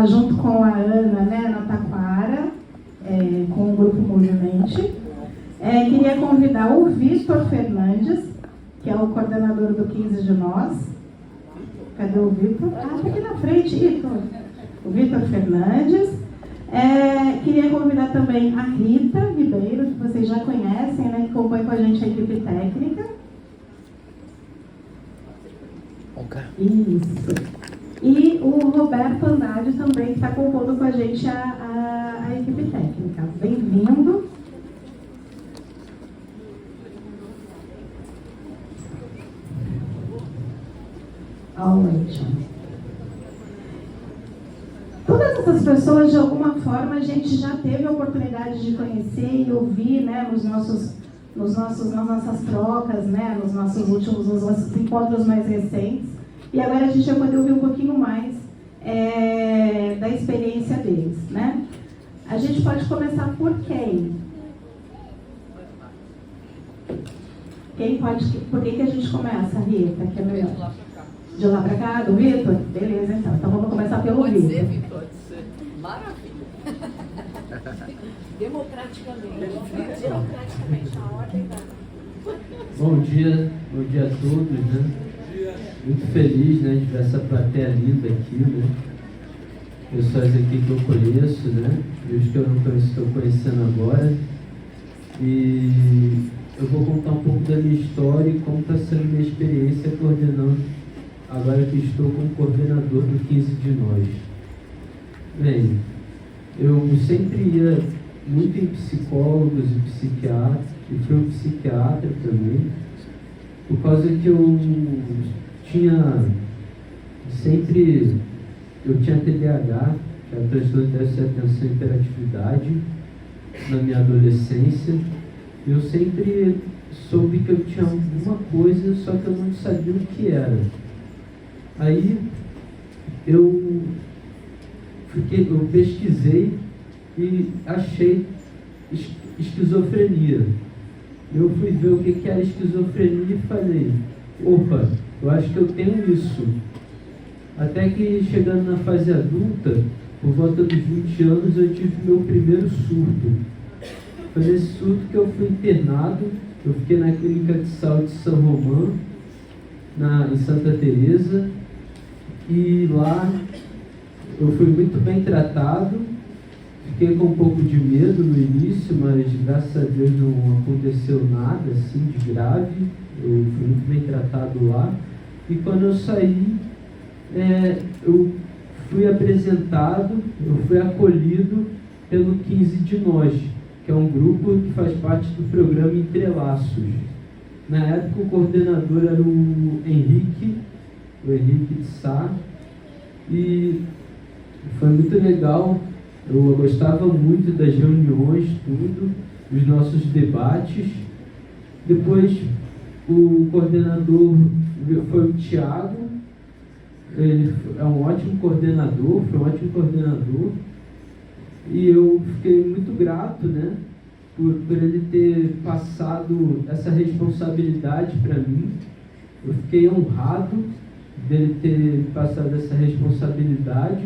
junto com a Ana, né, na Taquara, com o Grupo Movimente. Queria convidar o Vitor Fernandes, que é o coordenador do 15 de Nós. Cadê o Vitor? Ah, tá aqui na frente, Vitor. O Vitor Fernandes. Queria convidar também a Rita Ribeiro, que vocês já conhecem, né, que compõe com a gente a equipe técnica. Isso. E o Roberto Andrade também, que está compondo com a gente a equipe técnica. Bem-vindo. Todas essas pessoas, de alguma forma, a gente já teve a oportunidade de conhecer e ouvir, né, nas nossas trocas, né, nos nossos encontros mais recentes. E agora a gente vai poder ouvir um pouquinho mais da experiência deles, né? A gente pode começar por quem? Por que a gente começa, Rita? Que é melhor? De lá pra cá, do Vitor? Beleza, então. Então vamos começar pelo Vitor. Pode ser, Vitor, pode ser. Maravilha. Democraticamente, a ordem da... Bom dia a todos, né? Muito feliz, né, de ver essa plateia linda aqui, né? Pessoas aqui que eu conheço, né? E os que eu não conheço, estou conhecendo agora. E eu vou contar um pouco da minha história e como está sendo minha experiência coordenando, agora que estou como coordenador do 15 de Nós. Bem, eu sempre ia muito em psicólogos e psiquiatras, e fui um psiquiatra também, por causa que eu tinha TDAH, que é o transtorno de déficit de atenção e hiperatividade, na minha adolescência. Eu sempre soube que eu tinha alguma coisa, só que eu não sabia o que era. Aí eu pesquisei e achei esquizofrenia. Eu fui ver o que era esquizofrenia e falei, opa, eu acho que eu tenho isso. Até que chegando na fase adulta, por volta dos 20 anos, eu tive meu primeiro surto. Foi nesse surto que eu fui internado. Eu fiquei na clínica de saúde de São Romão, em Santa Teresa, e lá eu fui muito bem tratado. Fiquei com um pouco de medo no início, mas graças a Deus não aconteceu nada assim de grave. Eu fui muito bem tratado lá. E quando eu saí, eu fui apresentado, eu fui acolhido pelo 15 de Nós, que é um grupo que faz parte do programa Entrelaços. Na época, o coordenador era o Henrique de Sá, e foi muito legal. Eu gostava muito das reuniões, tudo, dos nossos debates. Depois, o coordenador foi o Tiago. Ele é um ótimo coordenador, e eu fiquei muito grato, né, por ele ter passado essa responsabilidade para mim. Eu fiquei honrado dele ter passado essa responsabilidade,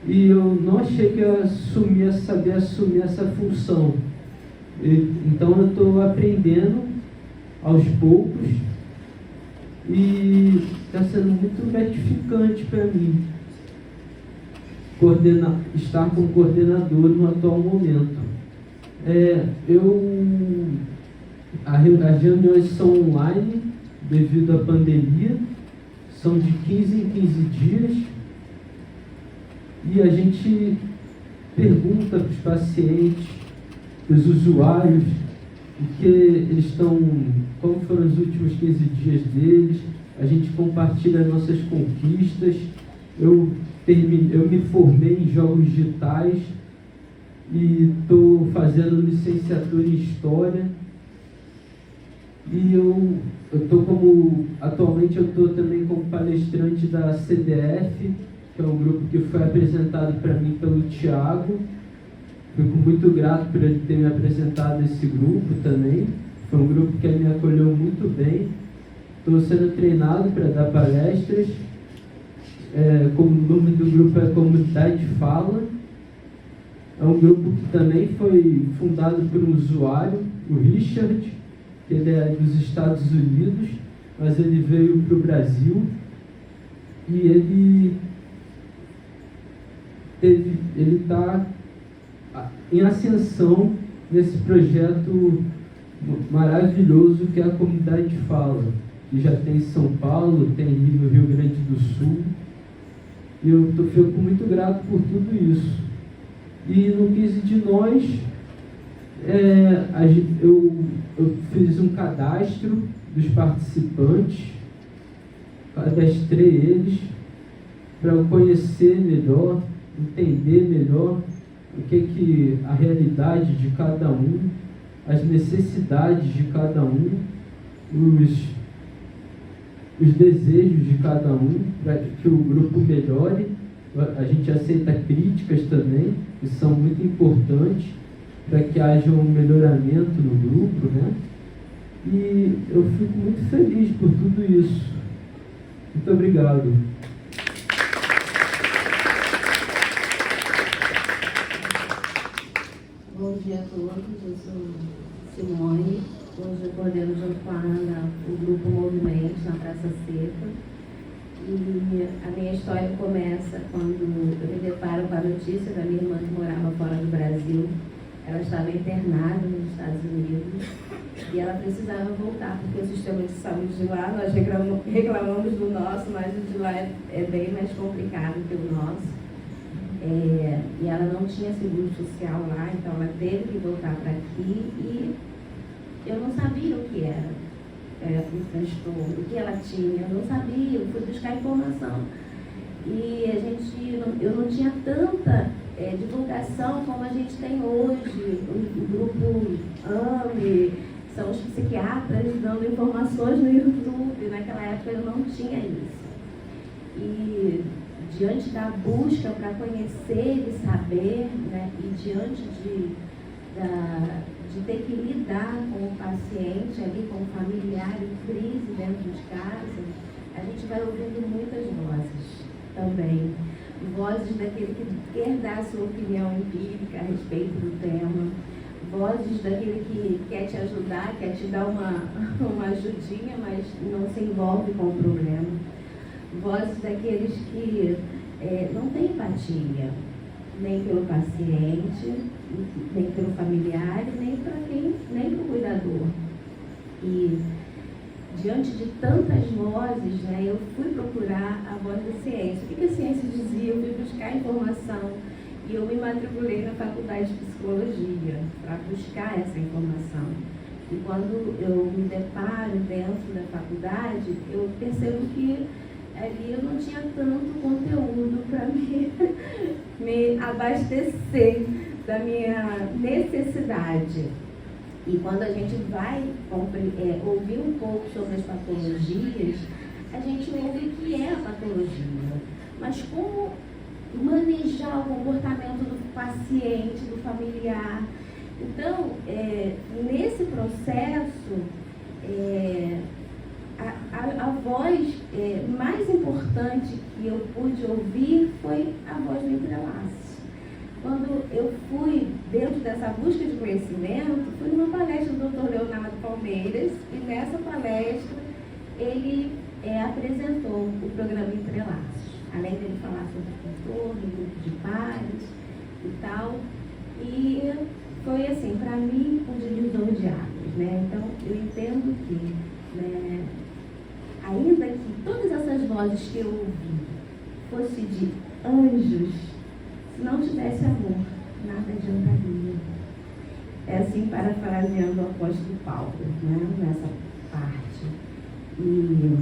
e eu não achei que eu sabia assumir essa função. Então eu estou aprendendo aos poucos, e está sendo muito gratificante para mim estar como coordenador no atual momento. As reuniões são online devido à pandemia, são de 15 em 15 dias, e a gente pergunta para os pacientes, para os usuários, como foram os últimos 15 dias deles. A gente compartilha nossas conquistas. Eu me formei em jogos digitais e estou fazendo licenciatura em História. E atualmente eu estou também como palestrante da CDF, que é um grupo que foi apresentado para mim pelo Tiago. Fico muito grato por ele ter me apresentado esse grupo também. Foi um grupo que me acolheu muito bem. Estou sendo treinado para dar palestras. como o nome do grupo é Comunidade Fala. É um grupo que também foi fundado por um usuário, o Richard, que ele é dos Estados Unidos, mas ele veio para o Brasil e ele está em ascensão nesse projeto maravilhoso que é a Comunidade Fala, que já tem em São Paulo, tem no Rio Grande do Sul, e eu fico muito grato por tudo isso. E no 15 de nós, eu fiz um cadastro dos participantes, cadastrei eles para eu conhecer melhor, entender melhor o que a realidade de cada um, as necessidades de cada um, os desejos de cada um, para que o grupo melhore. A gente aceita críticas também, que são muito importantes para que haja um melhoramento no grupo, né? E eu fico muito feliz por tudo isso. Muito obrigado. Bom dia a todos, eu sou Simone. Hoje eu coordeno junto com a Ana o grupo Movimentos na Praça Seca. E a minha história começa quando eu me deparo com a notícia da minha irmã que morava fora do Brasil. Ela estava internada nos Estados Unidos e ela precisava voltar, porque o sistema de saúde de lá, nós reclamamos do nosso, mas o de lá é bem mais complicado que o nosso. E ela não tinha seguro social lá, então ela teve que voltar para aqui e eu não sabia o que era o transtorno, o que ela tinha, eu não sabia, eu fui buscar informação. E eu não tinha tanta divulgação como a gente tem hoje, o grupo AME, são os psiquiatras dando informações no YouTube, naquela época eu não tinha isso. E diante da busca para conhecer e saber, né, e diante de ter que lidar com o paciente ali, com o familiar em crise dentro de casa, a gente vai ouvindo muitas vozes também. Vozes daquele que quer dar a sua opinião empírica a respeito do tema, vozes daquele que quer te ajudar, quer te dar uma ajudinha, mas não se envolve com o problema. Vozes daqueles que não têm empatia, nem pelo paciente, nem pelo familiar, nem para o cuidador. E diante de tantas vozes, né, eu fui procurar a voz da ciência. O que a ciência dizia? Eu fui buscar informação e eu me matriculei na faculdade de psicologia para buscar essa informação. E quando eu me deparo dentro da faculdade, eu percebo que ali eu não tinha tanto conteúdo para me abastecer da minha necessidade. E quando a gente vai ouvir um pouco sobre as patologias, a gente ouve o que é a patologia, mas como manejar o comportamento do paciente, do familiar. Então, nesse processo, a voz mais importante que eu pude ouvir foi a voz do Entrelaços. Quando eu fui dentro dessa busca de conhecimento, fui numa palestra do Dr. Leonardo Palmeiras e nessa palestra ele apresentou o programa Entrelaços, além dele falar sobre o contorno, grupo de pares e tal. E foi assim, para mim, um divisor de águas, né? Então, eu entendo que, né, ainda que todas essas vozes que eu ouvi fossem de anjos, se não tivesse amor, nada adiantaria. É assim, parafraseando o apóstolo Paulo, né, nessa parte. E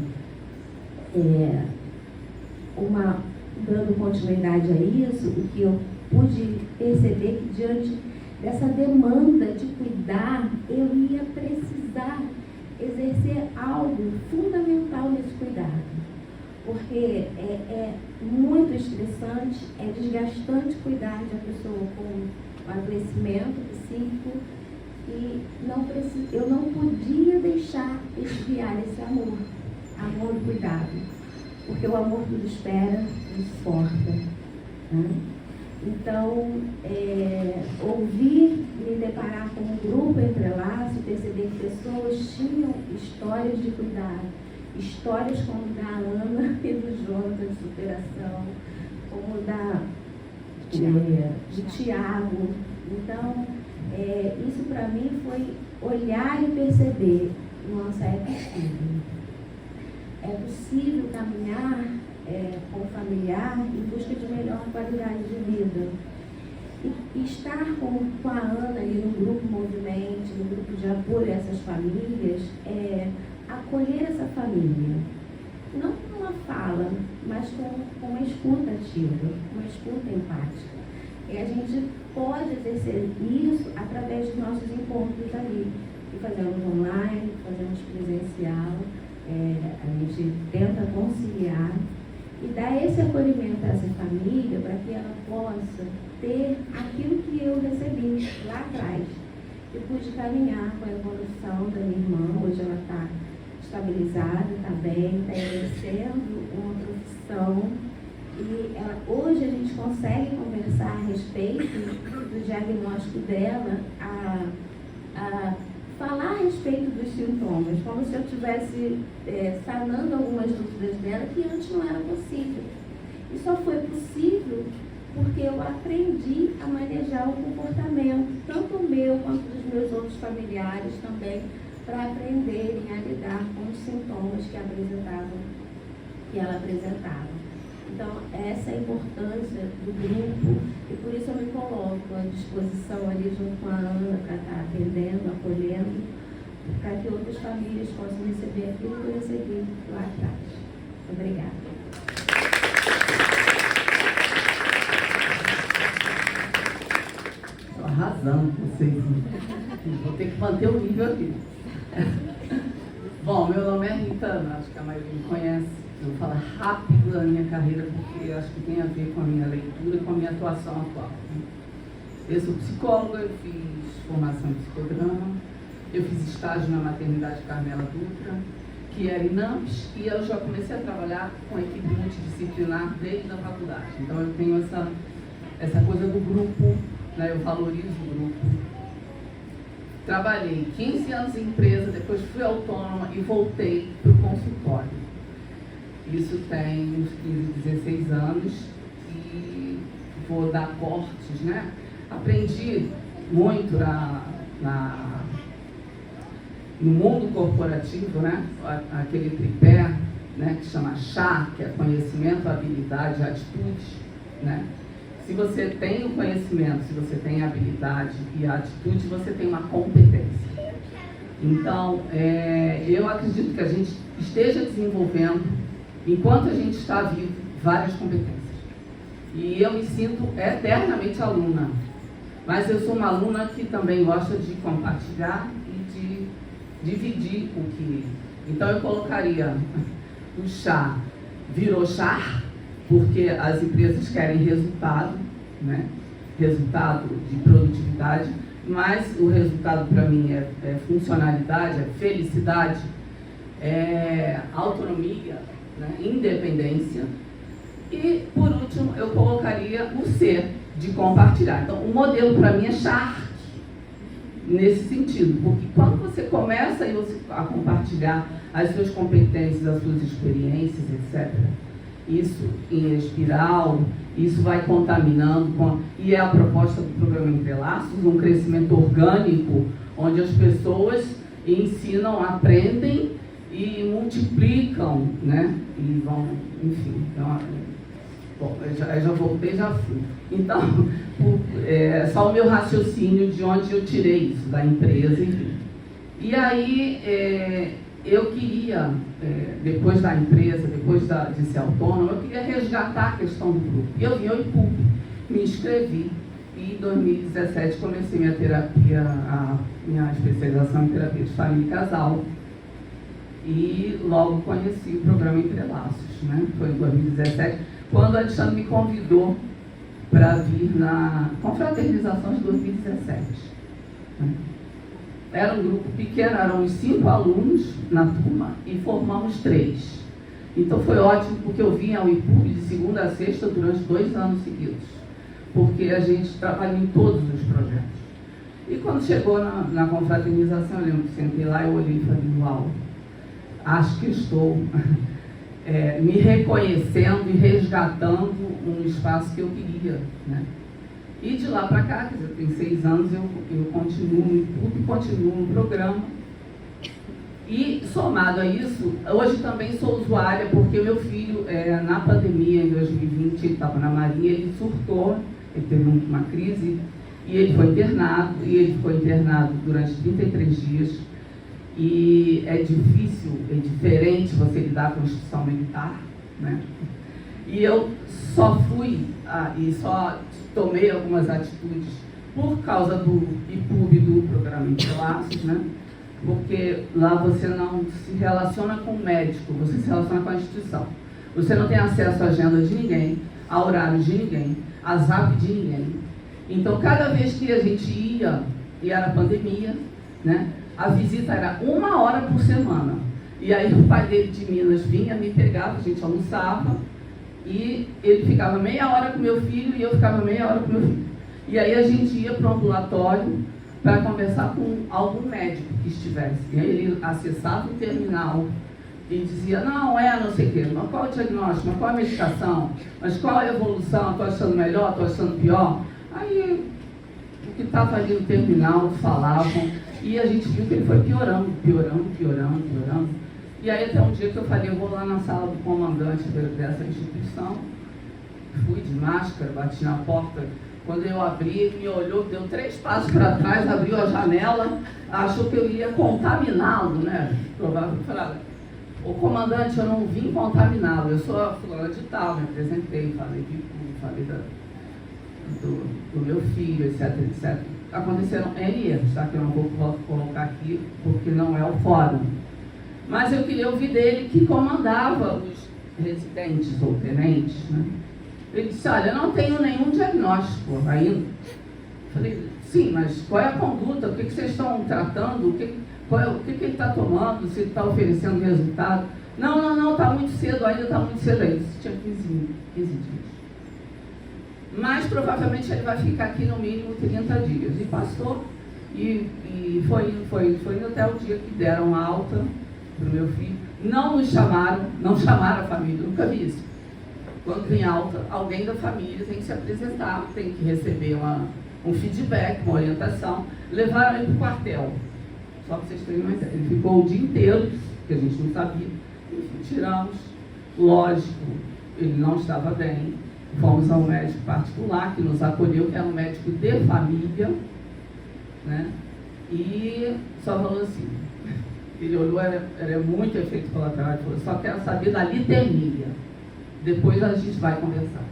dando continuidade a isso, o que eu pude perceber que diante dessa demanda de cuidar, eu ia precisar exercer algo fundamental nesse cuidado. Porque é muito estressante, é desgastante cuidar de uma pessoa com adoecimento psíquico e eu não podia deixar esfriar esse amor do cuidado. porque o amor tudo espera, tudo suporta. Né? Então, ouvir, me deparar com um grupo Entrelaço, perceber que pessoas tinham histórias de cuidado, histórias como da Ana e do Jonathan de superação, como da de Tiago. Então, isso para mim foi olhar e perceber, nossa, é possível. É possível caminhar com o familiar em busca de melhor qualidade de vida. E estar com a Ana ali no grupo Movimente, no grupo de apoio a essas famílias, acolher essa família. Não com uma fala, mas com uma escuta ativa, uma escuta empática. E a gente pode exercer isso através dos nossos encontros ali. E fazemos online, fazemos presencial, a gente tenta conciliar e dar esse acolhimento a essa família para que ela possa ter aquilo que eu recebi lá atrás. Eu pude caminhar com a evolução da minha irmã, hoje ela está estabilizada, está bem, está exercendo uma profissão e hoje a gente consegue conversar a respeito do diagnóstico dela, a falar a respeito dos sintomas, como se eu estivesse sanando algumas dúvidas dela que antes não era possível. E só foi possível porque eu aprendi a manejar o comportamento, tanto o meu quanto dos meus outros familiares também, para aprenderem a lidar com os sintomas que ela apresentava. Então, essa é a importância do grupo e por isso eu me coloco à disposição ali junto com a Ana para estar atendendo, acolhendo, para que outras famílias possam receber aquilo que eu recebi lá atrás. Obrigada. Estou arrasando com vocês. Vou ter que manter o nível aqui. Bom, meu nome é Rita, acho que a maioria me conhece. Eu vou falar rápido da minha carreira, porque acho que tem a ver com a minha leitura e com a minha atuação atual. Eu sou psicóloga, eu fiz formação em psicodrama, eu fiz estágio na maternidade Carmela Dutra, que era INAMPS, e eu já comecei a trabalhar com a equipe multidisciplinar desde a faculdade. Então eu tenho essa coisa do grupo, né? Eu valorizo o grupo. Trabalhei 15 anos em empresa, depois fui autônoma e voltei para o consultório. Isso tem uns 15, 16 anos e vou dar cortes, né? Aprendi muito no mundo corporativo, né? Aquele tripé, né? Que chama CHA, que é conhecimento, habilidade, atitude, né? Se você tem o conhecimento, se você tem a habilidade e a atitude, você tem uma competência. Então, eu acredito que a gente esteja desenvolvendo, enquanto a gente está vivo, várias competências. E eu me sinto eternamente aluna. Mas eu sou uma aluna que também gosta de compartilhar e de dividir o que... Então eu colocaria o chá, virou chá, porque as empresas querem resultado, né? Resultado de produtividade, mas o resultado para mim é funcionalidade, é felicidade, é autonomia, né? Independência. E, por último, eu colocaria o ser, de compartilhar. Então, o modelo para mim é Shark, nesse sentido, porque quando você começa a compartilhar as suas competências, as suas experiências, etc., isso em espiral, isso vai contaminando, e é a proposta do programa Entrelaços, um crescimento orgânico, onde as pessoas ensinam, aprendem e multiplicam, né? E vão, enfim. Então, bom, eu já voltei, já fui. Então, só o meu raciocínio de onde eu tirei isso, da empresa, enfim. E aí, eu queria, depois da empresa, depois de ser autônoma, eu queria resgatar a questão do grupo. E eu vim ao IPUB, me inscrevi, e em 2017 comecei minha terapia, minha especialização em terapia de família e casal. E logo conheci o programa Entrelaços, né? Foi em 2017, quando a Alexandre me convidou para vir na confraternização de 2017. Né? Era um grupo pequeno, eram uns 5 alunos na turma e formamos 3. Então foi ótimo, porque eu vim ao IPUB de segunda a sexta durante 2 anos seguidos, porque a gente trabalha em todos os projetos. E quando chegou na confraternização, eu lembro que sentei lá, eu olhei e falei, uau, acho que estou me reconhecendo e resgatando um espaço que eu queria, né? E de lá para cá, quer dizer, tem 6 anos, eu continuo no IPUB, continuo no programa. E, somado a isso, hoje também sou usuária, porque o meu filho, na pandemia, em 2020, ele estava na Marinha, ele surtou, ele teve uma crise, e ele foi internado, durante 33 dias. E é difícil, é diferente você lidar com a instituição militar, né? E eu só fui, e só tomei algumas atitudes por causa do IPUB, do programa Interlaços, né? Porque lá você não se relaciona com o médico, você se relaciona com a instituição. Você não tem acesso à agenda de ninguém, a horário de ninguém, a zap de ninguém. Então, cada vez que a gente ia, e era pandemia, né, a visita era 1 hora por semana. E aí o pai dele de Minas vinha, me pegava, a gente almoçava, e ele ficava meia hora com meu filho e eu ficava meia hora com meu filho. E aí a gente ia para o ambulatório para conversar com algum médico que estivesse. E aí ele acessava o terminal e dizia, não sei o quê, mas qual é o diagnóstico, mas qual é a medicação, mas qual é a evolução, estou achando melhor, estou achando pior. Aí o que estava ali no terminal falavam, e a gente viu que ele foi piorando. E aí até um dia que eu falei, eu vou lá na sala do comandante dessa instituição, fui de máscara, bati na porta. Quando eu abri, ele me olhou, deu 3 passos para trás, abriu a janela, achou que eu ia contaminá-lo, né? Provavelmente, falei, o comandante, eu não vim contaminá-lo, eu sou a fulana de tal, me apresentei, falei de tudo, falei do meu filho, etc, etc. Aconteceram N erros, tá? Que eu não vou colocar aqui, porque não é o fórum. Mas eu queria ouvir dele, que comandava os residentes ou tenentes, né? Ele disse, olha, eu não tenho nenhum diagnóstico ainda. Falei, sim, mas qual é a conduta? O que vocês estão tratando? O que ele está tomando? Se ele está oferecendo resultado? Não, está muito cedo ainda, Isso tinha 15 dias. Mas provavelmente ele vai ficar aqui no mínimo 30 dias. E passou, e foi indo até o dia que deram alta para o meu filho. Não chamaram a família, nunca vi isso. Quando tem alta, alguém da família tem que se apresentar, tem que receber um feedback, uma orientação. Levaram ele para o quartel, só para vocês terem uma ideia. Ele ficou o dia inteiro, que a gente não sabia. Enfim, tiramos, lógico, ele não estava bem. Fomos ao médico particular, que nos acolheu, que era um médico de família, né? E só falou assim, ele olhou, era muito efeito colateral, ele falou, só quero saber da litemia. Depois a gente vai conversar.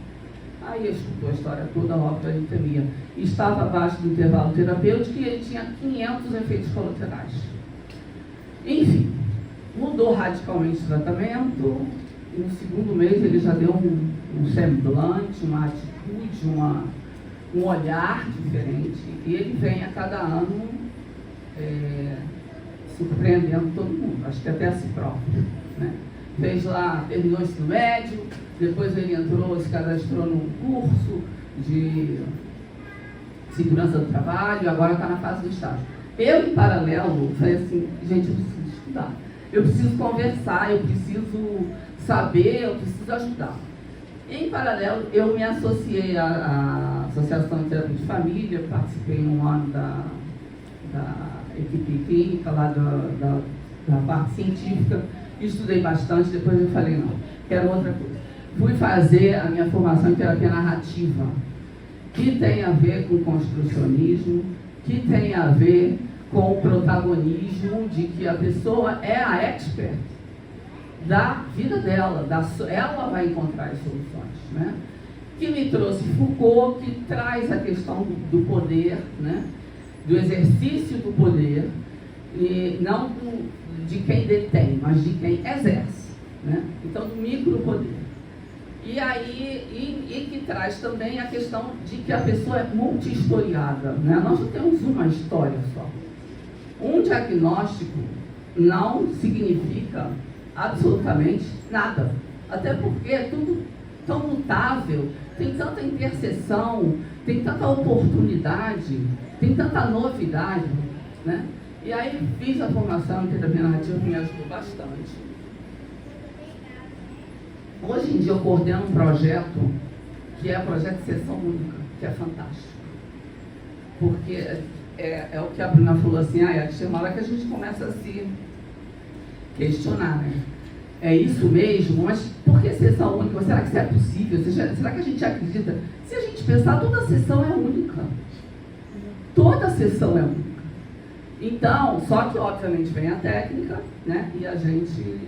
Aí eu escutou a história toda, óbvio, da litemia. Estava abaixo do intervalo terapêutico e ele tinha 500 efeitos colaterais. Enfim, mudou radicalmente o tratamento. E no 2º mês ele já deu um semblante, uma atitude, um olhar diferente. E ele vem a cada ano surpreendendo todo mundo, acho que até a si próprio, né? Fez lá, terminou o ensino médio, depois ele se cadastrou num curso de segurança do trabalho, agora está na fase do estágio. Eu, em paralelo, falei assim, gente, eu preciso estudar, eu preciso conversar, eu preciso saber, eu preciso ajudar. Em paralelo, eu me associei à Associação de Terapia de Família, participei um ano da equipe clínica, lá da parte científica, estudei bastante, depois eu falei, não, quero outra coisa. Fui fazer a minha formação em terapia narrativa, que tem a ver com construcionismo, que tem a ver com o protagonismo de que a pessoa é a expert da vida dela, ela vai encontrar as soluções, né? Que me trouxe Foucault, que traz a questão do poder, né? Do exercício do poder, e não de quem detém, mas de quem exerce, né? Então, do micropoder. E aí, e que traz também a questão de que a pessoa é multi-historiada, né? Nós não temos uma história só. Um diagnóstico não significa Absolutamente nada. Até porque é tudo tão mutável, tem tanta interseção, tem tanta oportunidade, tem tanta novidade, né? E aí fiz a formação em terapia narrativa que me ajudou bastante. Hoje em dia eu coordeno um projeto que é o projeto de Sessão Única, que é fantástico. Porque é o que a Bruna falou assim, chega uma hora que a gente começa a se questionar, né? É isso mesmo? Mas por que sessão única? Será que isso é possível? Será que a gente acredita? Se a gente pensar, toda sessão é única. Toda sessão é única. Então, só que obviamente vem a técnica, né? E a gente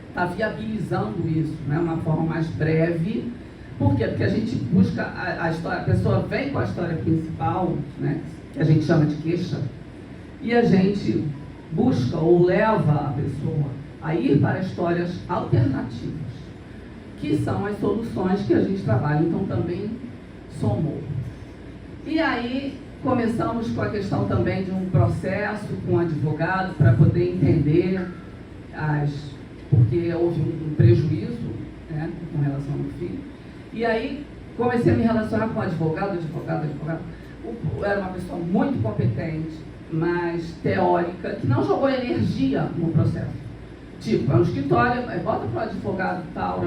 está viabilizando isso, né? Uma forma mais breve. Por quê? Porque a gente busca a história, a pessoa vem com a história principal, né? Que a gente chama de queixa, e a gente busca ou leva a pessoa a ir para histórias alternativas, que são as soluções que a gente trabalha. Então também somou. E aí começamos com a questão também de um processo com o advogado para poder entender porque houve um prejuízo, né, com relação ao filho. E aí comecei a me relacionar com o advogado. Era uma pessoa muito competente, mas teórica, que não jogou energia no processo. Tipo, é um escritório, bota para o advogado tal.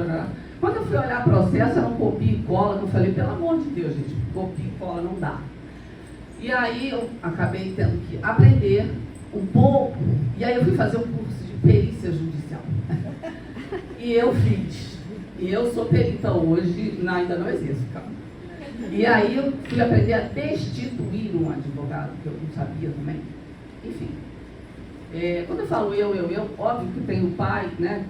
Quando eu fui olhar o processo, era um copia e cola, que eu falei, pelo amor de Deus, gente, copia e cola não dá. E aí eu acabei tendo que aprender um pouco, e aí eu fui fazer um curso de perícia judicial. E eu fiz. E eu sou perita hoje, ainda não existe, calma. E aí eu fui aprender a destituir um advogado, que eu não sabia também. Enfim. Quando eu falo eu, óbvio que tem o pai, né?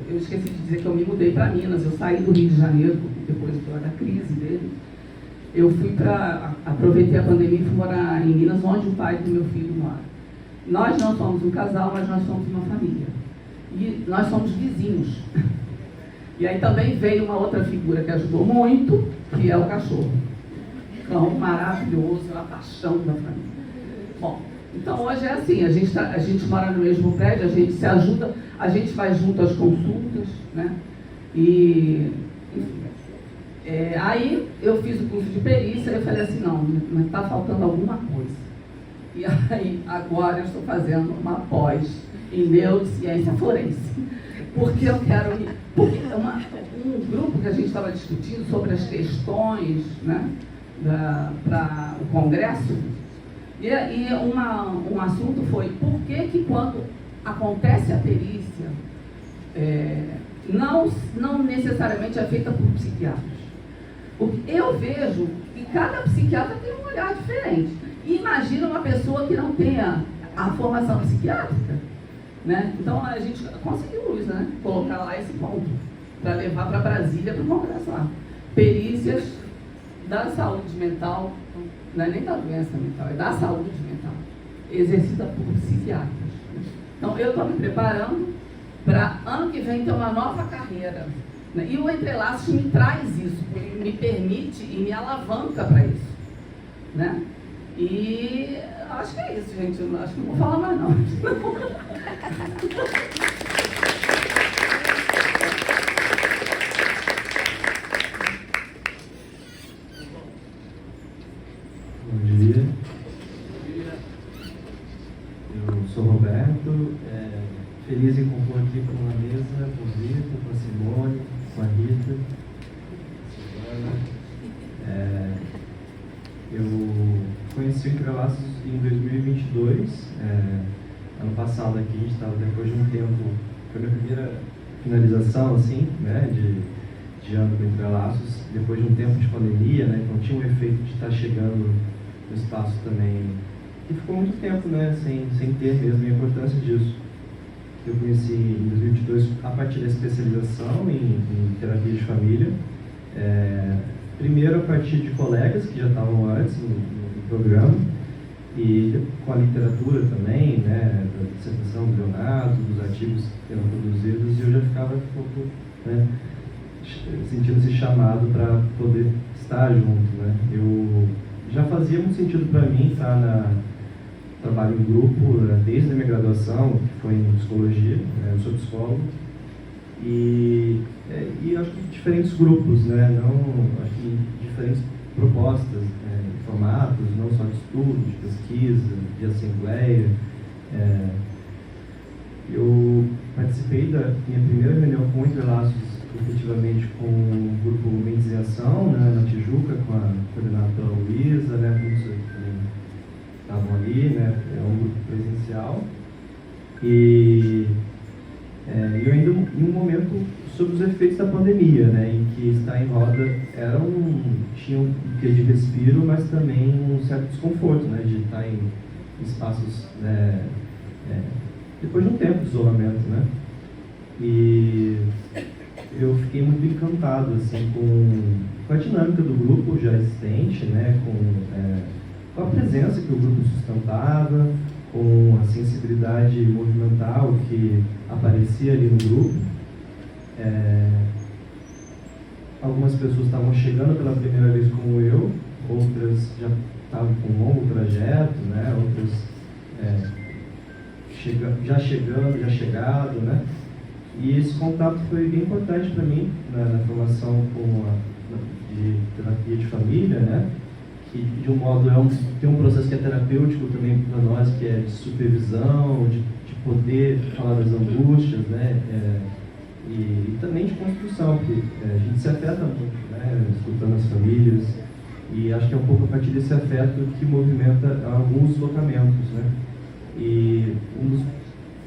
Eu esqueci de dizer que eu me mudei para Minas, eu saí do Rio de Janeiro, depois da crise dele. Eu aproveitei a pandemia e fui morar em Minas, onde o pai do meu filho mora. Nós não somos um casal, mas nós somos uma família. E nós somos vizinhos. E aí também veio uma outra figura que ajudou muito, que é o cachorro. Cão maravilhoso, a paixão da família. Bom, então hoje é assim, a gente mora no mesmo prédio, a gente se ajuda, a gente vai junto às consultas, né? E, enfim, aí eu fiz o curso de perícia e eu falei assim, não, mas está faltando alguma coisa. E aí agora eu estou fazendo uma pós em neurociência forense. Porque eu quero ir. Porque um grupo que a gente estava discutindo sobre as questões, né, para o Congresso, e um assunto foi por que quando acontece a perícia, não necessariamente é feita por psiquiatras. Porque eu vejo que cada psiquiatra tem um olhar diferente. E imagina uma pessoa que não tenha a formação psiquiátrica. Né? Então a gente conseguiu isso, né? Colocar lá esse ponto para levar para Brasília para o Congresso lá. Perícias da saúde mental, não é nem da doença mental, é da saúde mental, exercida por psiquiatras. Então eu estou me preparando para ano que vem ter uma nova carreira. Né? E o Entrelaços me traz isso, me permite e me alavanca para isso. Né? E acho que é isso, gente. Eu acho que não vou falar mais não. Bom dia. Eu sou Roberto, feliz em compor aqui com a mesa, com o Vitor, com a Simone, com a Rita. Eu conheci o Entrelaços em 2022, ano passado aqui, a gente estava depois de um tempo, foi a minha primeira finalização, assim, né, de ano do Entrelaços, depois de um tempo de pandemia, né, então tinha um efeito de estar chegando no espaço também, e ficou muito tempo, né, sem ter mesmo a importância disso. Eu conheci em 2022 a partir da especialização em terapia de família, primeiro a partir de colegas que já estavam antes no programa, e com a literatura também, né, da dissertação do Leonardo, dos artigos que eram produzidos, e eu já ficava um pouco, né, sentindo-se chamado para poder estar junto, né. Eu já fazia muito sentido para mim estar trabalho em grupo desde a minha graduação, que foi em psicologia, eu sou psicólogo, e acho que diferentes grupos, acho que diferentes propostas, formatos, não só de estudo, de pesquisa, de assembleia. Eu participei da minha primeira reunião com Entrelaços, efetivamente com o grupo Mentes em Ação, na Tijuca, com a coordenadora Luísa, muitos estavam ali, é um grupo presencial. E eu ainda em um momento sobre os efeitos da pandemia, em que estar em roda tinha um quê de respiro, mas também um certo desconforto, de estar em espaços, depois de um tempo de isolamento, E eu fiquei muito encantado, assim, com a dinâmica do grupo já existente, com a presença que o grupo sustentava, com a sensibilidade movimental que aparecia ali no grupo. Algumas pessoas estavam chegando pela primeira vez como eu, outras já estavam com um longo trajeto, outras já chegado, E esse contato foi bem importante para mim na formação de terapia de família, que de um modo tem um processo que é terapêutico também para nós, que é de supervisão, de poder falar das angústias, e também de construção, porque a gente se afeta muito, escutando as famílias, e acho que é um pouco a partir desse afeto que movimenta alguns deslocamentos, E um dos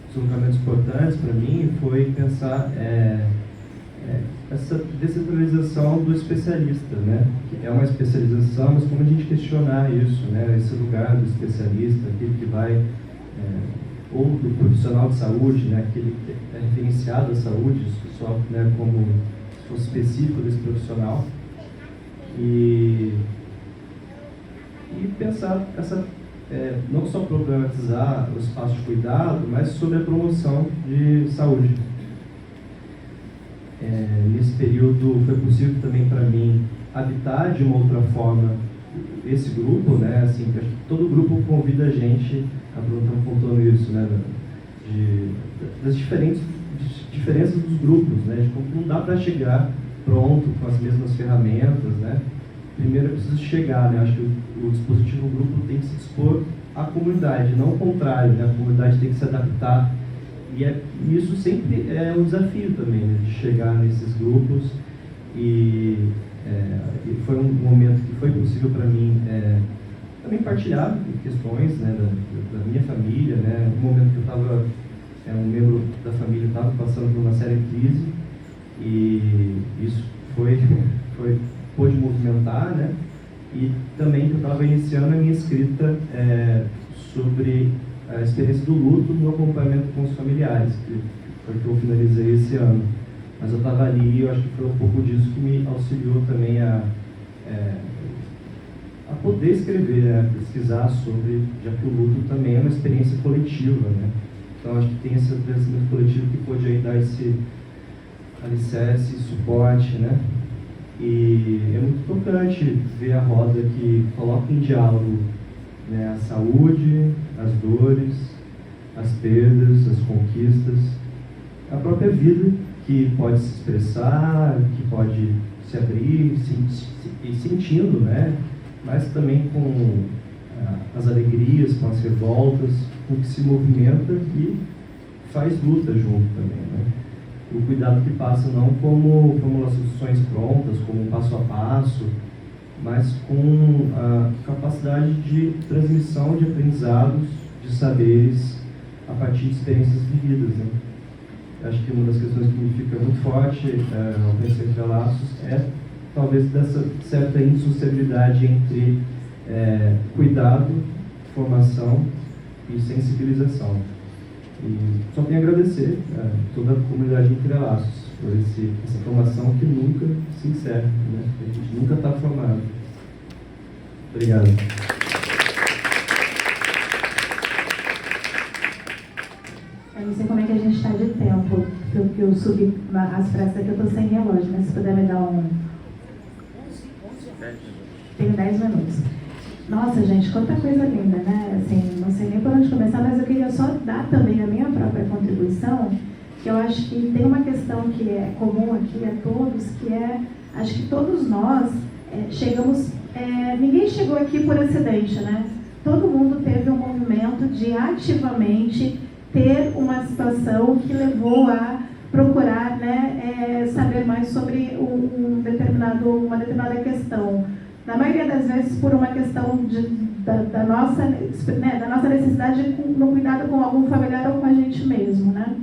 deslocamentos importantes para mim foi pensar essa descentralização do especialista, que é uma especialização, mas como a gente questionar isso, esse lugar do especialista, aquele que vai, ou do profissional de saúde, aquele que é referenciado à saúde, só como se fosse específico desse profissional, e pensar não só problematizar o espaço de cuidado, mas sobre a promoção de saúde. Nesse período foi possível também para mim habitar de uma outra forma esse grupo, assim, acho que todo grupo convida a gente, a Bruna está apontando isso, das diferenças dos grupos, de como não dá para chegar pronto com as mesmas ferramentas, Primeiro é preciso chegar, acho que o dispositivo grupo tem que se dispor à comunidade, não o contrário, a comunidade tem que se adaptar. E isso sempre é um desafio também, de chegar nesses grupos. E foi um momento que foi possível para mim também partilhar questões da minha família, um momento que eu estava, um membro da família estava passando por uma séria crise, e isso pôde movimentar, e também que eu estava iniciando a minha escrita sobre a experiência do luto no acompanhamento com os familiares, que foi que eu finalizei esse ano. Mas eu estava ali e eu acho que foi um pouco disso que me auxiliou também a poder escrever, pesquisar sobre, já que o luto também é uma experiência coletiva, Então acho que tem esse pensamento coletivo que pode aí dar esse alicerce, suporte, E é muito tocante ver a roda que coloca em diálogo a saúde, as dores, as perdas, as conquistas, a própria vida que pode se expressar, que pode se abrir, sentindo, mas também com as alegrias, com as revoltas, com o que se movimenta e faz luta junto também, O cuidado que passa não como formulações prontas, como um passo a passo, mas com a capacidade de transmissão de aprendizados, de saberes, a partir de experiências vividas. Acho que uma das questões que me fica muito forte ao pensar em Entrelaços é talvez dessa certa insociabilidade entre cuidado, formação e sensibilização. E só tenho a agradecer a toda a comunidade de Entrelaços por essa formação que nunca se encerra, A gente nunca está formado. Obrigado. Eu não sei como é que a gente está de tempo, porque eu subi as pressas aqui, eu estou sem relógio, mas se puder me dar Tenho 10 minutos. Nossa, gente, quanta coisa linda, né? Assim, não sei nem por onde começar, mas eu queria só dar também a minha própria contribuição, que eu acho que tem uma questão que é comum aqui a todos, que é, acho que todos nós chegamos, ninguém chegou aqui por acidente, né? Todo mundo teve um movimento de ativamente ter uma situação que levou a procurar, né, saber mais sobre uma determinada questão. Na maioria das vezes por uma questão da nossa necessidade no cuidado com algum familiar ou com a gente mesmo, né?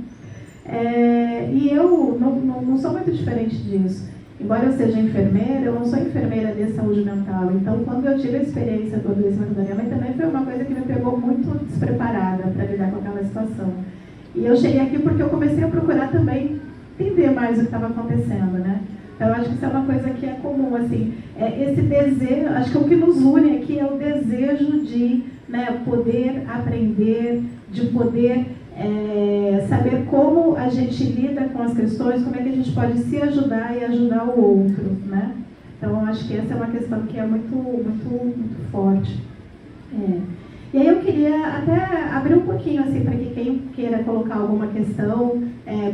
E eu não sou muito diferente disso. Embora eu seja enfermeira, eu não sou enfermeira de saúde mental. Então, quando eu tive a experiência do adoecimento da minha mãe, também foi uma coisa que me pegou muito despreparada para lidar com aquela situação. E eu cheguei aqui porque eu comecei a procurar também entender mais o que estava acontecendo, né? Então, eu acho que isso é uma coisa que é comum, assim, esse desejo, acho que o que nos une aqui é o desejo de, né, poder aprender, de poder saber como a gente lida com as questões, como é que a gente pode se ajudar e ajudar o outro, né? Então, eu acho que essa é uma questão que é muito, muito, muito forte. E aí eu queria até abrir um pouquinho assim para que quem queira colocar alguma questão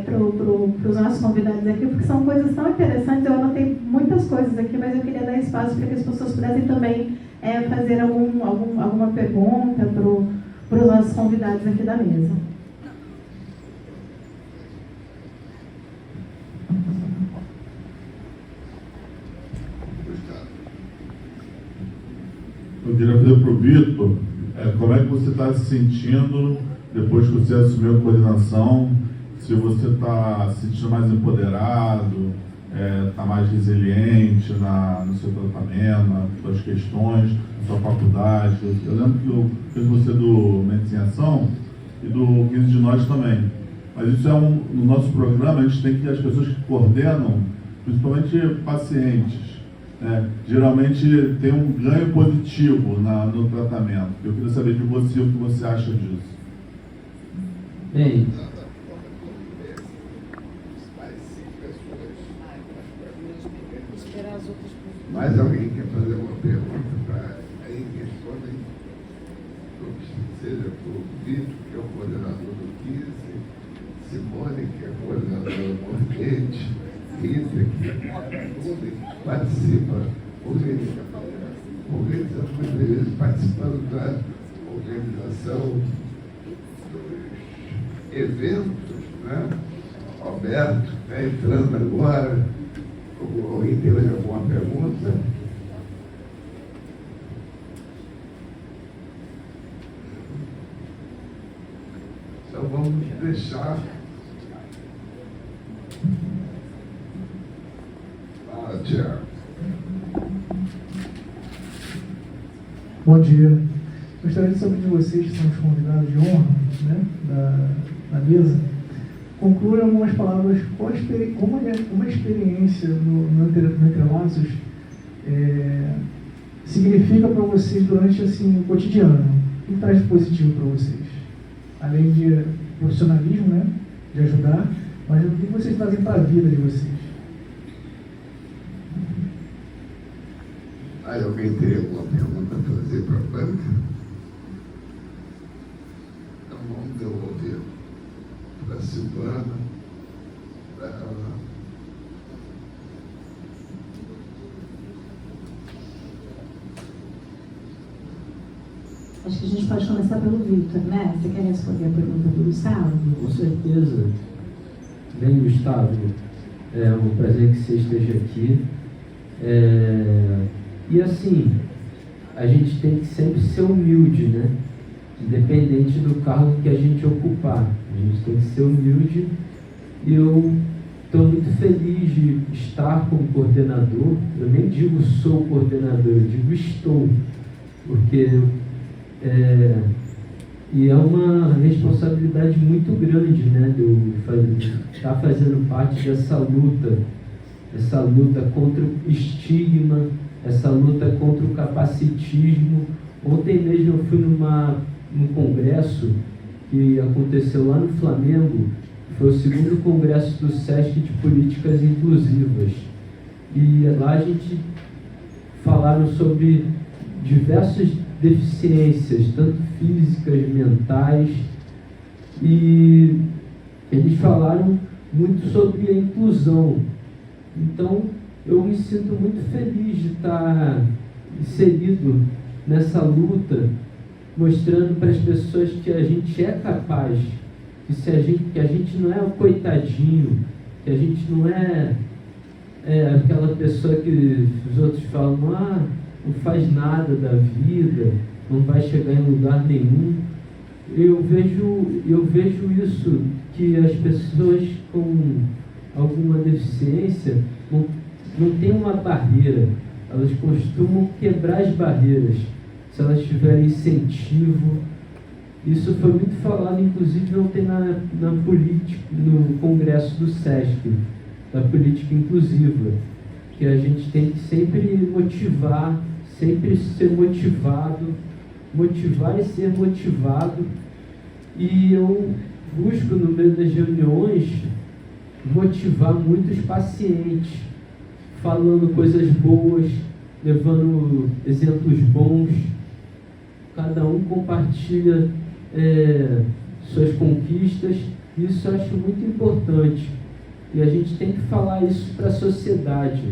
para os nossos convidados aqui, porque são coisas tão interessantes. Eu anotei muitas coisas aqui, mas eu queria dar espaço para que as pessoas pudessem também fazer alguma pergunta para os nossos convidados aqui da mesa. Eu queria fazer para o Vitor, como é que você está se sentindo depois que você assumiu a coordenação? Se você está se sentindo mais empoderado, está mais resiliente no seu tratamento, nas suas questões, na sua faculdade. Eu lembro que eu fiz você do Mentes em Ação e do 15 de Nós também. Mas isso no nosso programa, a gente tem que as pessoas que coordenam, principalmente pacientes, geralmente tem um ganho positivo no tratamento. Eu queria saber de você o que você acha disso. Bem, mais alguém quer fazer uma pergunta para aí respondem? Seja para o Vitor, que é o coordenador do 15, Simone, que é coordenadora do movimento, Rita, que participa, organizando muitas vezes, participando da organização dos eventos, né? Roberto está entrando agora. Alguém tem mais alguma pergunta? Então vamos deixar. Fala, Tiago. Bom dia. Gostaria de saber de vocês, que são os convidados de honra, né, da mesa, concluam algumas palavras como a experiência no Entrelaços significa para vocês durante assim, o cotidiano. O que traz de positivo para vocês? Além de profissionalismo, né, de ajudar, mas o que vocês trazem para a vida de vocês? Aí alguém teria alguma pergunta a fazer para a banca? Então vamos devolver para a Silvana, para ela. Acho que a gente pode começar pelo Vitor, né? Você quer responder a pergunta do Gustavo? com certeza. Bem, Gustavo, é um prazer que você esteja aqui. E assim, a gente tem que sempre ser humilde, né? Independente do cargo que a gente ocupar. A gente tem que ser humilde. E eu estou muito feliz de estar como coordenador. Eu nem digo sou coordenador, eu digo estou. Porque e é uma responsabilidade muito grande, né? De eu estar fazendo parte dessa luta contra o estigma, essa luta contra o capacitismo. Ontem mesmo eu fui num congresso que aconteceu lá no Flamengo, que foi o segundo congresso do SESC de Políticas Inclusivas. E lá a gente falaram sobre diversas deficiências, tanto físicas, mentais, e eles falaram muito sobre a inclusão. Então, eu me sinto muito feliz de estar inserido nessa luta, mostrando para as pessoas que a gente é capaz, que a gente não é o coitadinho, que a gente não é aquela pessoa que os outros falam, não faz nada da vida, não vai chegar em lugar nenhum. Eu vejo isso, que as pessoas com alguma deficiência não tem uma barreira, elas costumam quebrar as barreiras, se elas tiverem incentivo. Isso foi muito falado, inclusive, ontem na política, no congresso do SESC, da política inclusiva, que a gente tem que sempre motivar, sempre ser motivado, motivar e ser motivado. E eu busco, no meio das reuniões, motivar muitos pacientes, falando coisas boas, levando exemplos bons. Cada um compartilha suas conquistas. Isso eu acho muito importante. E a gente tem que falar isso para a sociedade.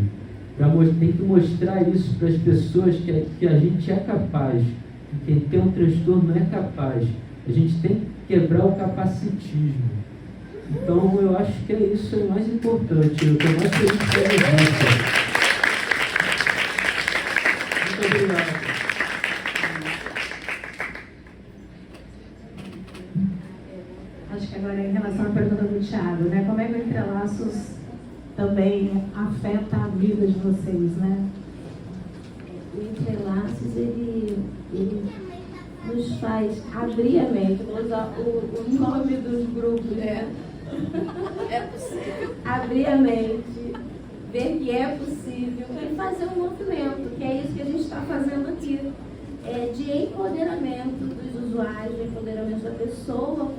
Tem que mostrar isso para as pessoas que a gente é capaz. Que quem tem um transtorno é capaz. A gente tem que quebrar o capacitismo. Então, eu acho que isso é o mais importante. Eu estou mais feliz pela vida. Muito obrigado. Acho que agora em relação à pergunta do Thiago, né? Como é que o Entrelaços também afeta a vida de vocês, né? O Entrelaços, ele nos faz abrir a mente. Vou usar o nome dos grupos, né? É possível. Abrir a mente, ver que é possível e fazer um movimento, que é isso que a gente está fazendo aqui. De empoderamento dos usuários, de empoderamento da pessoa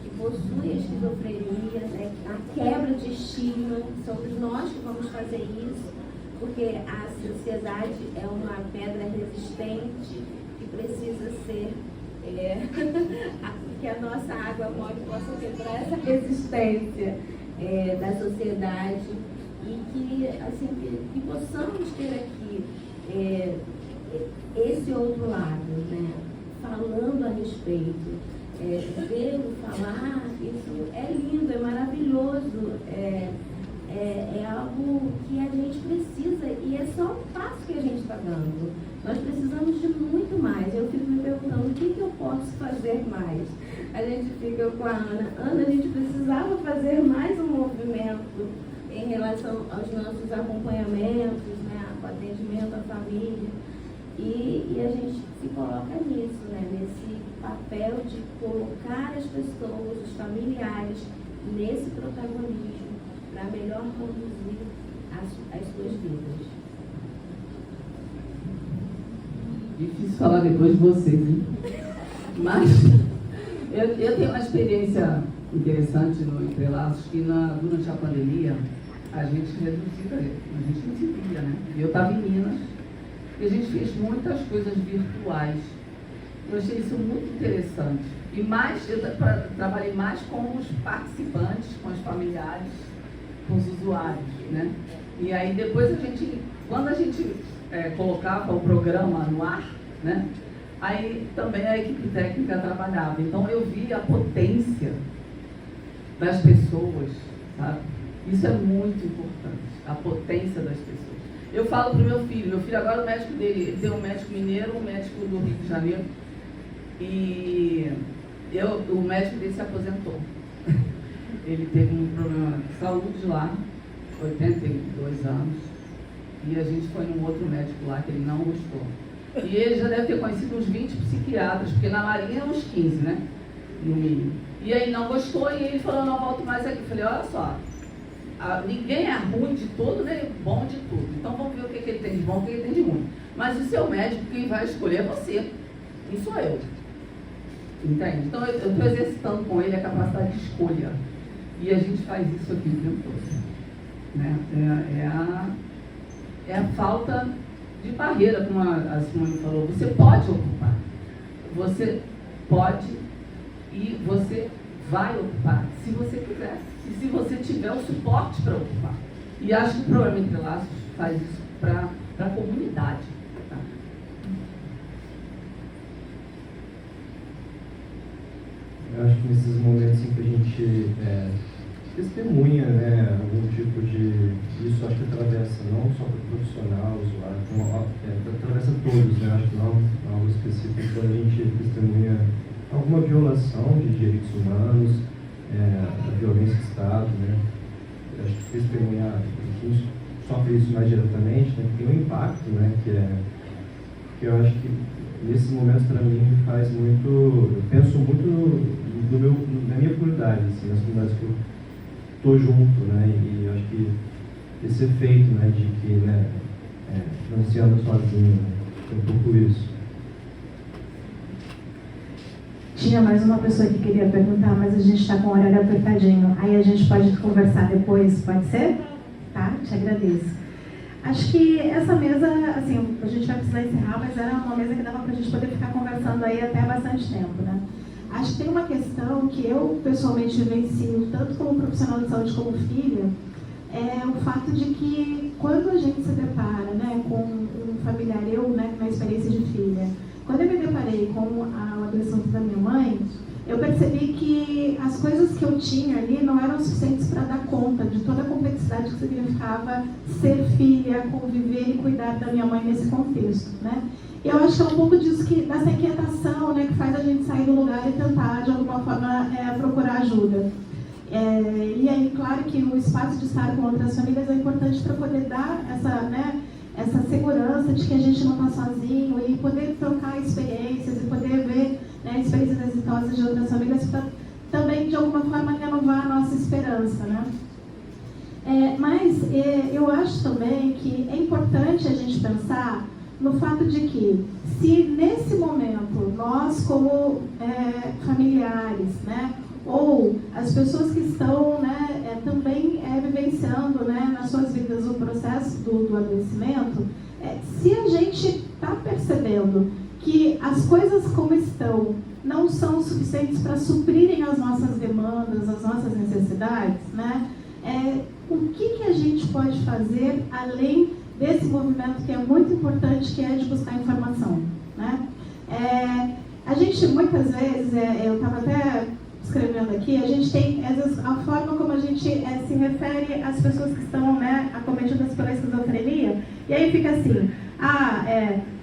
que possui a esquizofrenia, né? A quebra de estigma. Somos nós que vamos fazer isso, porque a sociedade é uma pedra resistente que precisa ser que a nossa água mole possa quebrar essa resistência da sociedade e que possamos ter aqui esse outro lado, né? Falando a respeito, vê-lo falar, isso é lindo, é maravilhoso, é algo que a gente precisa e é só um passo que a gente está dando. Nós precisamos de muito mais. Eu fico me perguntando o que eu posso fazer mais. A gente fica com a Ana. Ana, a gente precisava fazer mais um movimento em relação aos nossos acompanhamentos, né, o atendimento à família. E a gente se coloca nisso, né, nesse papel de colocar as pessoas, os familiares, nesse protagonismo para melhor conduzir as suas vidas. Difícil falar depois de vocês, hein? Mas eu tenho uma experiência interessante no Entrelaços, que durante a pandemia a gente não se via, né? Eu estava em Minas e a gente fez muitas coisas virtuais. Eu achei isso muito interessante. E eu trabalhei mais com os participantes, com os familiares, com os usuários, né? E aí depois quando a gente colocava o programa no ar, né? Aí também a equipe técnica trabalhava. Então eu vi a potência das pessoas, sabe? Isso é muito importante, a potência das pessoas. Eu falo para o meu filho agora, o médico dele, ele tem um médico mineiro, um médico do Rio de Janeiro, e o médico dele se aposentou. Ele teve um problema de saúde lá, 82 anos, e a gente foi num outro médico lá que ele não gostou. E ele já deve ter conhecido uns 20 psiquiatras, porque na Marinha uns 15, né? No mínimo. E aí não gostou e ele falou, não volto mais aqui. Eu falei, olha só, ninguém é ruim de tudo, nem bom de tudo. Então vamos ver o que ele tem de bom, o que ele tem de ruim. Mas o seu médico, quem vai escolher é você, não sou eu. Entende? Então eu estou exercitando com ele a capacidade de escolha. E a gente faz isso aqui o tempo todo. Né? É a falta de barreira, como a Simone falou. Você pode ocupar. Você pode e você vai ocupar, se você quiser. E se você tiver o suporte para ocupar. E acho que o programa Entre Laços faz isso para a comunidade. Tá? Eu acho que nesses momentos em que a gente testemunha, né, algum tipo de... Isso acho que atravessa não só para o profissional, o usuário, como, atravessa todos, né? Acho que não é algo específico quando a gente testemunha alguma violação de direitos humanos, a violência do Estado, né? Eu acho que testemunhar, quem sofre isso mais diretamente, né, tem um impacto, né, que eu acho que nesses momentos para mim faz muito, eu penso muito na minha comunidade, assim, nas comunidades que eu estou junto, né, e eu acho que esse efeito, né, de que, né, não se anda sozinho, né, é um pouco isso. Tinha mais uma pessoa que queria perguntar, mas a gente está com o horário apertadinho. Aí a gente pode conversar depois, pode ser? Tá? Te agradeço. Acho que essa mesa, assim, a gente vai precisar encerrar, mas era uma mesa que dava para a gente poder ficar conversando aí até bastante tempo, né? Acho que tem uma questão que eu pessoalmente vivencio, tanto como profissional de saúde como filha, é o fato de que quando a gente se depara, né, com um familiar, eu, né, na experiência de filha, quando eu me deparei com o adoecimento da minha mãe, eu percebi que as coisas que eu tinha ali não eram suficientes para dar conta de toda a complexidade que significava ser filha, conviver e cuidar da minha mãe nesse contexto, né? E eu acho que é um pouco disso, dessa inquietação, né, que faz a gente sair do lugar e tentar, de alguma forma, procurar ajuda. E aí, claro que o espaço de estar com outras famílias é importante para poder dar essa segurança de que a gente não está sozinho e poder trocar experiências e poder ver, né, experiências exitosas de outras famílias para também, de alguma forma, renovar a nossa esperança, né? Mas eu acho também que é importante a gente pensar no fato de que, se nesse momento nós, como familiares, né, ou as pessoas que estão, né, também vivenciando, né, nas suas vidas o processo do adoecimento, se a gente está percebendo que as coisas como estão não são suficientes para suprirem as nossas demandas, as nossas necessidades, né, o que a gente pode fazer além desse movimento que é muito importante, que é de buscar informação, né? A gente, muitas vezes, eu estava até escrevendo aqui, a gente tem, às vezes, a forma como a gente se refere às pessoas que estão, né, acometidas pela esquizofrenia, e aí fica assim,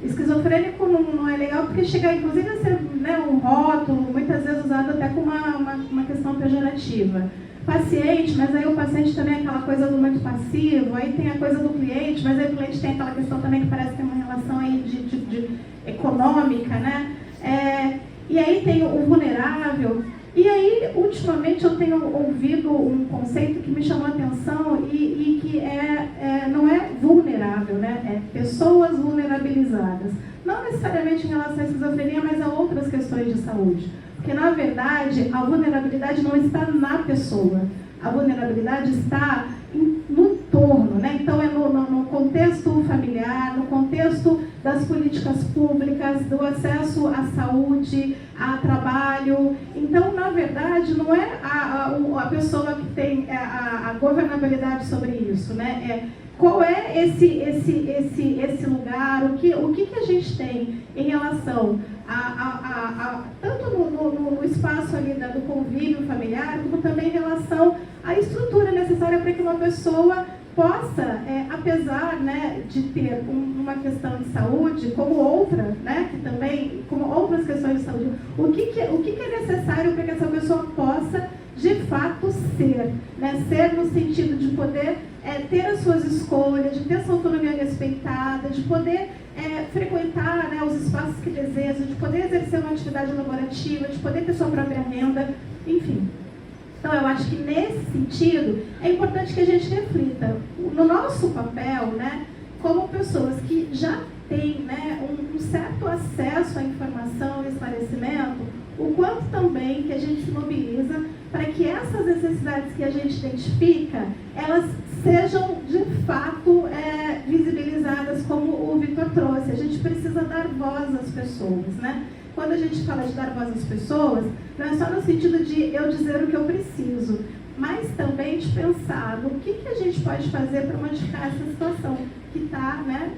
esquizofrênico não é legal porque chega, inclusive, a ser, né, um rótulo, muitas vezes usado até com uma questão pejorativa. Paciente, mas aí o paciente também é aquela coisa do muito passivo, aí tem a coisa do cliente, mas aí o cliente tem aquela questão também que parece que tem uma relação aí de econômica, né? E aí tem o vulnerável. E aí, ultimamente, eu tenho ouvido um conceito que me chamou a atenção e que não é vulnerável, né? É pessoas vulnerabilizadas. Não necessariamente em relação à esquizofrenia, mas a outras questões de saúde. Porque, na verdade, a vulnerabilidade não está na pessoa. A vulnerabilidade está no entorno, né? Então, é no contexto familiar, no contexto das políticas públicas, do acesso à saúde, a trabalho. Então, na verdade, não é a pessoa que tem a governabilidade sobre isso, né? Qual é esse lugar, o que a gente tem em relação tanto no espaço ali do convívio familiar, como também em relação à estrutura necessária para que uma pessoa possa, apesar, né, de ter uma questão de saúde, como outra, né, que também, como outras questões de saúde, o que é necessário para que essa pessoa possa, de fato, ser, né, ser no sentido de poder ter as suas escolhas, de ter sua autonomia respeitada, de poder frequentar, né, os espaços que deseja, de poder exercer uma atividade laborativa, de poder ter sua própria renda, enfim. Então, eu acho que nesse sentido é importante que a gente reflita no nosso papel, né, como pessoas que já têm, né, um certo acesso à informação e esclarecimento, o quanto também que a gente se mobiliza para que essas necessidades que a gente identifica, elas sejam de fato visibilizadas, como o Vitor Vitor trouxe, a gente precisa dar voz às pessoas, né? Quando a gente fala de dar voz às pessoas, não é só no sentido de eu dizer o que eu preciso, mas também de pensar no que a gente pode fazer para modificar essa situação que está, né,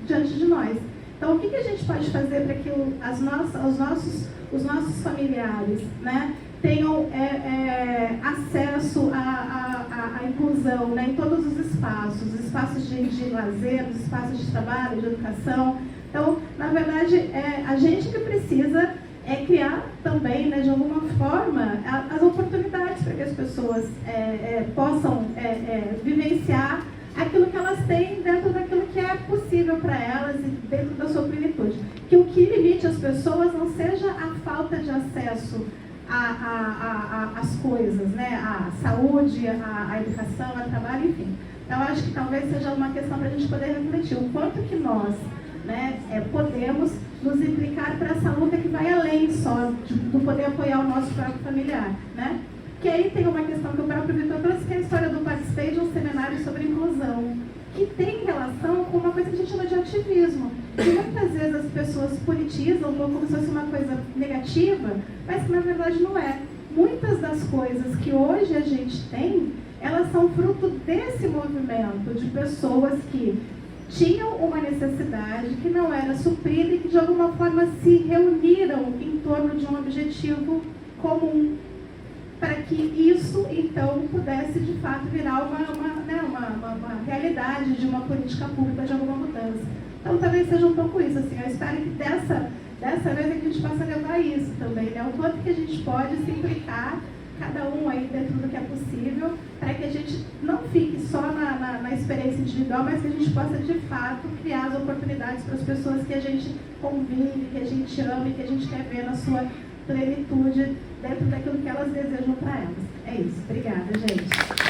diante de nós. Então, o que a gente pode fazer para que os nossos familiares, né, tenham acesso à inclusão, né, em todos os espaços de lazer, os espaços de trabalho, de educação. Então, na verdade, a gente que precisa criar também, né, de alguma forma, as oportunidades para que as pessoas possam vivenciar aquilo que elas têm dentro daquilo que é possível para elas e dentro da sua plenitude. Que o que limite as pessoas não seja a falta de acesso às coisas, né, à saúde, à educação, ao trabalho, enfim. Então, acho que talvez seja uma questão para a gente poder refletir o quanto que nós, né, podemos nos implicar para essa luta que vai além só do poder apoiar o nosso próprio familiar, né? Que aí tem uma questão que o próprio Vitor trouxe, que é a história do participei de um seminário sobre inclusão, que tem relação com uma coisa que a gente chama de ativismo, que muitas vezes as pessoas politizam como se fosse uma coisa negativa, mas que na verdade não é. Muitas das coisas que hoje a gente tem, elas são fruto desse movimento de pessoas que tinham uma necessidade que não era suprida e que de alguma forma se reuniram em torno de um objetivo comum, para que isso então pudesse de fato virar uma realidade de uma política pública, de alguma mudança. Então talvez seja um pouco isso, assim, eu espero que dessa vez a gente possa levar isso também, né? O quanto que a gente pode se implicar, cada um aí dentro do que é possível, para que a gente não fique só na experiência individual, mas que a gente possa, de fato, criar as oportunidades para as pessoas que a gente convive, que a gente ama e que a gente quer ver na sua plenitude dentro daquilo que elas desejam para elas. É isso. Obrigada, gente.